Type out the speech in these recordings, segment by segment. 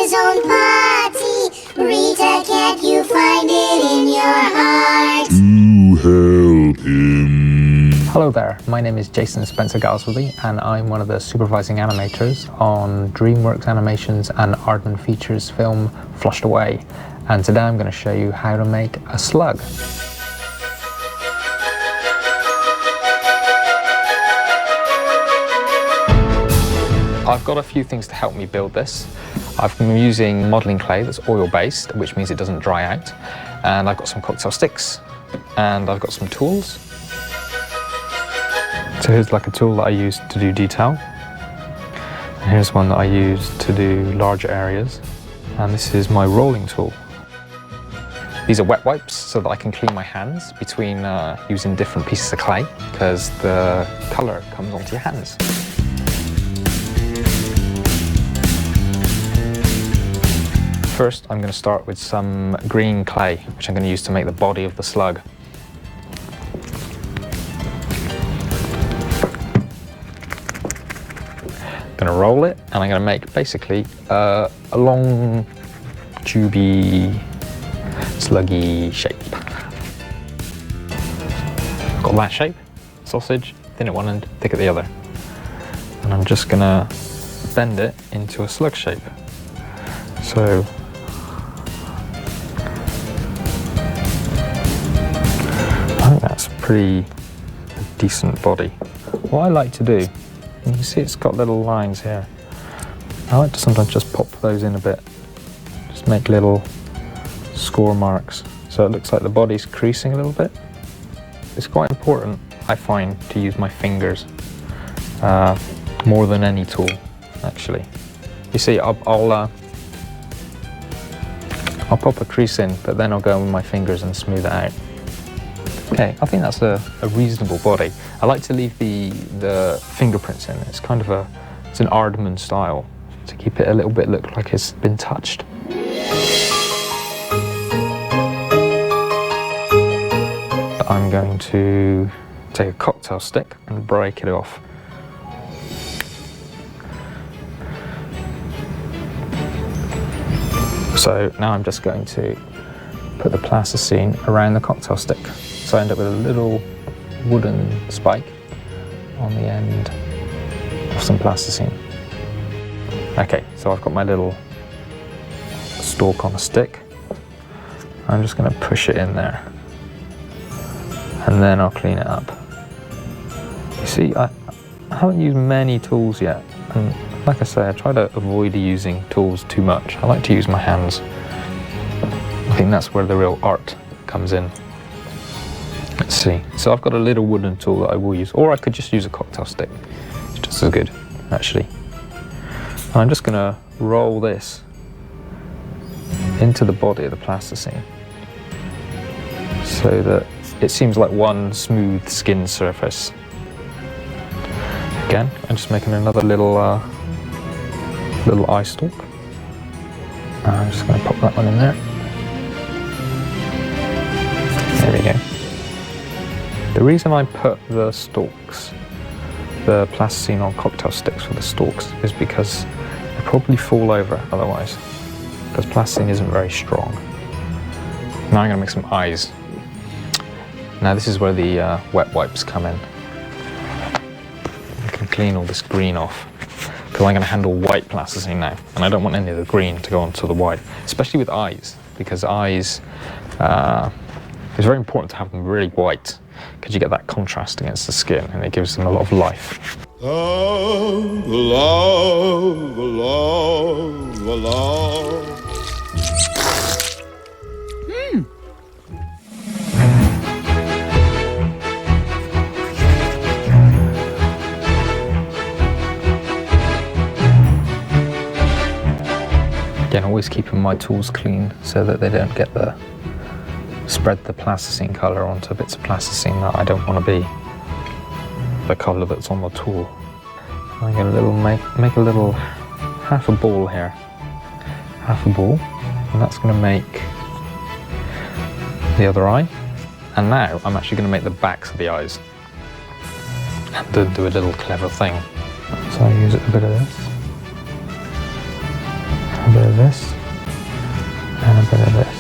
his own party. Rita, can't you find it in your heart to help him? Hello there, my name is Jason Spencer Galsworthy and I'm one of the supervising animators on DreamWorks Animation's and Aardman Features film Flushed Away. And today I'm going to show you how to make a slug. I've got a few things to help me build this. I've been using modelling clay that's oil-based, which means it doesn't dry out. And I've got some cocktail sticks, and I've got some tools. So here's like a tool that I use to do detail. And here's one that I use to do larger areas. And this is my rolling tool. These are wet wipes so that I can clean my hands between using different pieces of clay, because the colour comes onto your hands. First, I'm going to start with some green clay, which I'm going to use to make the body of the slug. I'm going to roll it, and I'm going to make basically a long, tubey, sluggy shape. Got that shape, sausage, thin at one end, thick at the other. And I'm just going to bend it into a slug shape. So I think that's a pretty decent body. What I like to do, you can see it's got little lines here. I like to sometimes just pop those in a bit. Just make little score marks. So it looks like the body's creasing a little bit. It's quite important, I find, to use my fingers more than any tool, actually. You see, I'll pop a crease in, but then I'll go in with my fingers and smooth it out. Okay, I think that's a reasonable body. I like to leave the fingerprints in. It's kind of it's an Aardman style, to keep it a little bit look like it's been touched. I'm going to take a cocktail stick and break it off. So now I'm just going to put the plasticine around the cocktail stick. So I end up with a little wooden spike on the end of some plasticine. Okay, so I've got my little stalk on a stick. I'm just going to push it in there. And then I'll clean it up. You see, I haven't used many tools yet. And like I say, I try to avoid using tools too much. I like to use my hands. I think that's where the real art comes in. Let's see. So I've got a little wooden tool that I will use, or I could just use a cocktail stick. It's just as good, actually. And I'm just going to roll this into the body of the plasticine so that it seems like one smooth skin surface. Again, I'm just making another little eye stalk. I'm just going to pop that one in there. There we go. The reason I put the stalks, the plasticine on cocktail sticks for the stalks, is because they probably fall over otherwise, because plasticine isn't very strong. Now I'm going to make some eyes. Now this is where the wet wipes come in. I can clean all this green off, because I'm going to handle white plasticine now, and I don't want any of the green to go onto the white, especially with eyes, because eyes, it's very important to have them really white, because you get that contrast against the skin, and it gives them a lot of life. Love, love, love, love. Again, always keeping my tools clean so that they don't get spread the plasticine colour onto bits of plasticine that I don't want to be the colour that's on the tool. I'm going to make a little half a ball here, half a ball, and that's going to make the other eye. And now I'm actually going to make the backs of the eyes and do a little clever thing. So I use a bit of this. A bit of this, and a bit of this.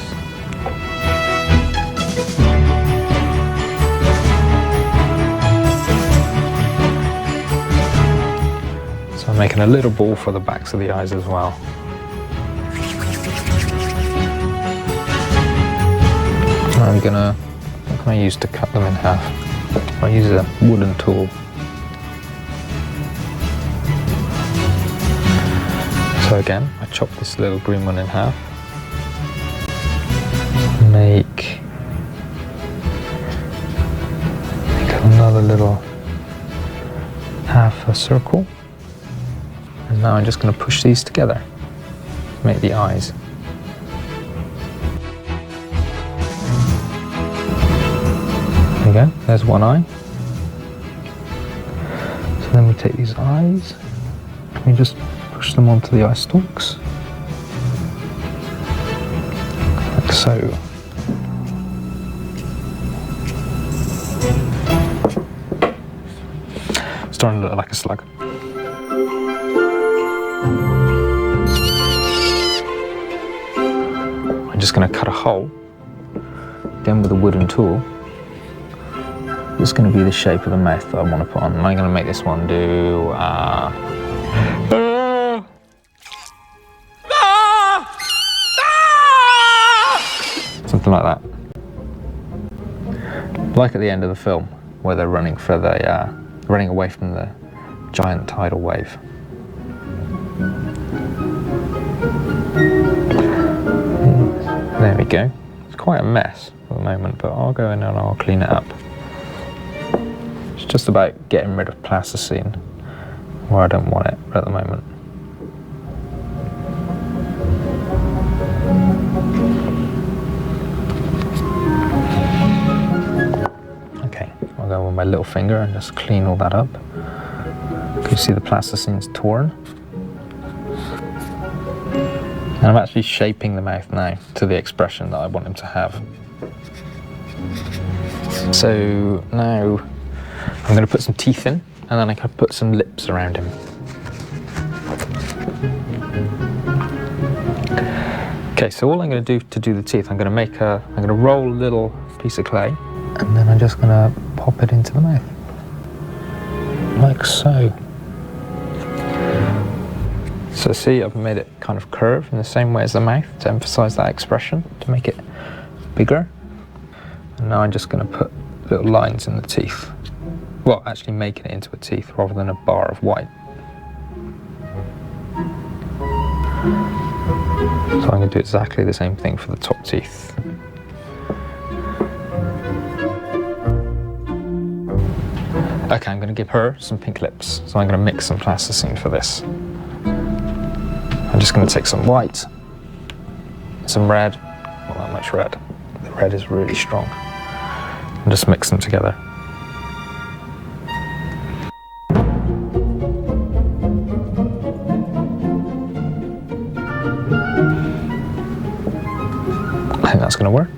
So I'm making a little ball for the backs of the eyes as well. I'm gonna, what can I use to cut them in half? I'll use a wooden tool. So again, I chop this little green one in half. Make another little half a circle. And now I'm just gonna push these together to make the eyes. There you go, there's one eye. So then we take these eyes and we just push them onto the eye stalks, like so. Starting to look like a slug. I'm just going to cut a hole, again with a wooden tool. This is going to be the shape of the mouth that I want to put on. And I'm going to make this one do something like that. Like at the end of the film, where they're running for the running away from the giant tidal wave. There we go. It's quite a mess at the moment, but I'll go in and I'll clean it up. It's just about getting rid of plasticine where I don't want it at the moment. Okay, I'll go with my little finger and just clean all that up. You can see the plasticine's torn. And I'm actually shaping the mouth now to the expression that I want him to have. So now I'm going to put some teeth in, and then I can put some lips around him. Okay, so all I'm going to do to do the teeth, I'm going to roll a little piece of clay, and then I'm just going to pop it into the mouth, like so. So see, I've made it kind of curve in the same way as the mouth to emphasize that expression, to make it bigger. And now I'm just going to put little lines in the teeth. Well, actually making it into a teeth rather than a bar of white. So I'm going to do exactly the same thing for the top teeth. Okay, I'm going to give her some pink lips. So I'm going to mix some plasticine for this. I'm just going to take some white, some red, not that much red. The red is really strong. And just mix them together. I think that's going to work.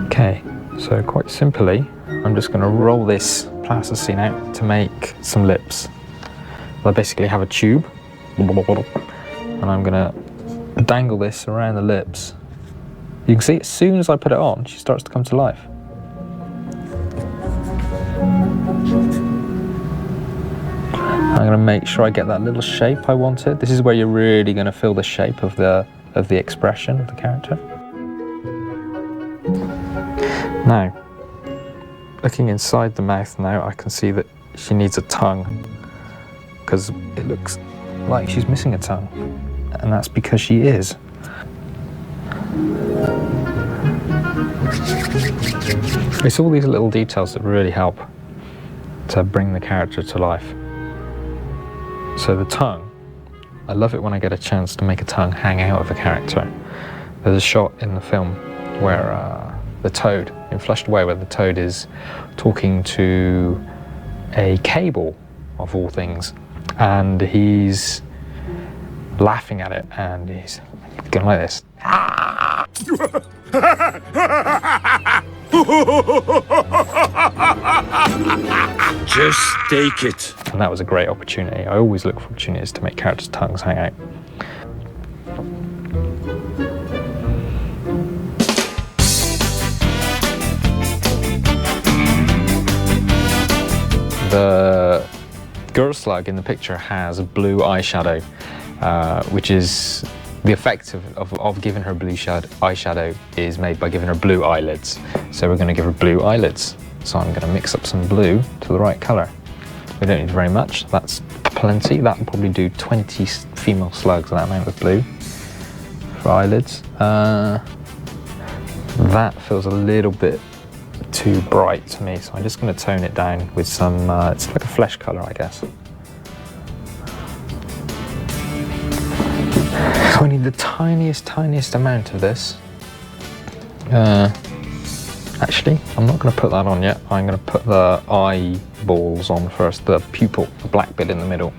Okay, so quite simply, I'm just going to roll this plasticine out to make some lips. I basically have a tube, and I'm going to dangle this around the lips. You can see as soon as I put it on, she starts to come to life. I'm going to make sure I get that little shape I wanted. This is where you're really going to feel the shape of the expression of the character. Now, looking inside the mouth now, I can see that she needs a tongue, because it looks like she's missing a tongue, and that's because she is. It's all these little details that really help to bring the character to life. So the tongue, I love it when I get a chance to make a tongue hang out of a character. There's a shot in the film where the toad, in Flushed Away, where the toad is talking to a cable, of all things, and he's laughing at it, and he's going like this. Just take it. And that was a great opportunity. I always look for opportunities to make characters' tongues hang out. The girl slug in the picture has a blue eyeshadow, which is the effect of giving her blue eyeshadow is made by giving her blue eyelids. So we're going to give her blue eyelids. So I'm going to mix up some blue to the right colour. We don't need very much, that's plenty. That will probably do 20 female slugs, that amount of blue for eyelids. That feels a little bit too bright to me, so I'm just going to tone it down with some, it's like a flesh colour, I guess. So I need the tiniest amount of this. Actually, I'm not going to put that on yet. I'm going to put the eyeballs on first, the pupil, the black bit in the middle.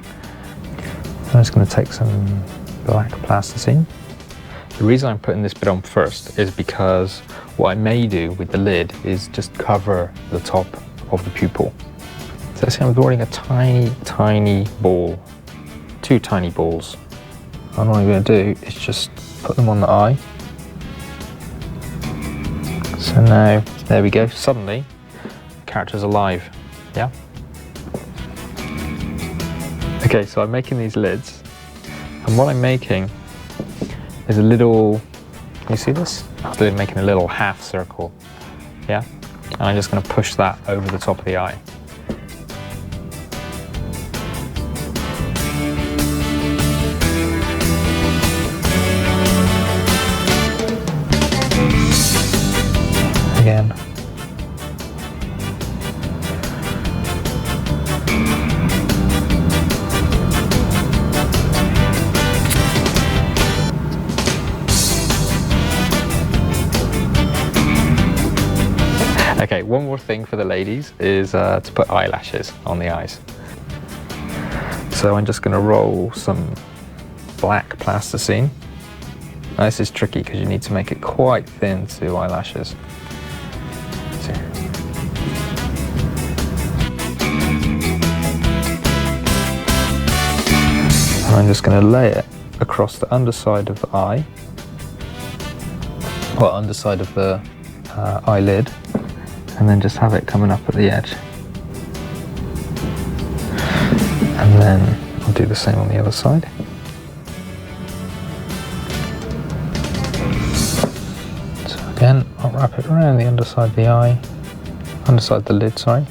I'm just going to take some black plasticine. The reason I'm putting this bit on first is because what I may do with the lid is just cover the top of the pupil. So see, I'm drawing a tiny ball, 2 tiny balls. And what I'm going to do is just put them on the eye. So now, there we go, suddenly, the character's alive, yeah? Okay, so I'm making these lids, and what I'm making is a little, can you see this? I'm making a little half circle, yeah? And I'm just going to push that over the top of the eye. Again. Okay, one more thing for the ladies is to put eyelashes on the eyes. So I'm just going to roll some black plasticine. Now this is tricky because you need to make it quite thin to do eyelashes. And I'm just going to lay it across the underside of the eye, well, underside of the eyelid, and then just have it coming up at the edge. And then I'll do the same on the other side. So again, I'll wrap it around the underside of the eye, underside the lid, sorry.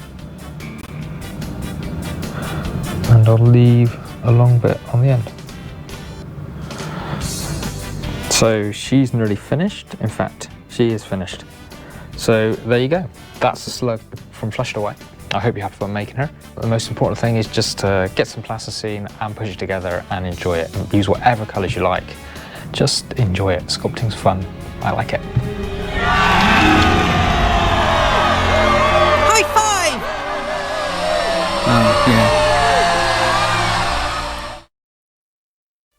And I'll leave a long bit on the end. So she's nearly finished. In fact, she is finished. So there you go. That's the slug from Flushed Away. I hope you have fun making her. The most important thing is just to get some plasticine and push it together and enjoy it. Use whatever colours you like. Just enjoy it. Sculpting's fun. I like it.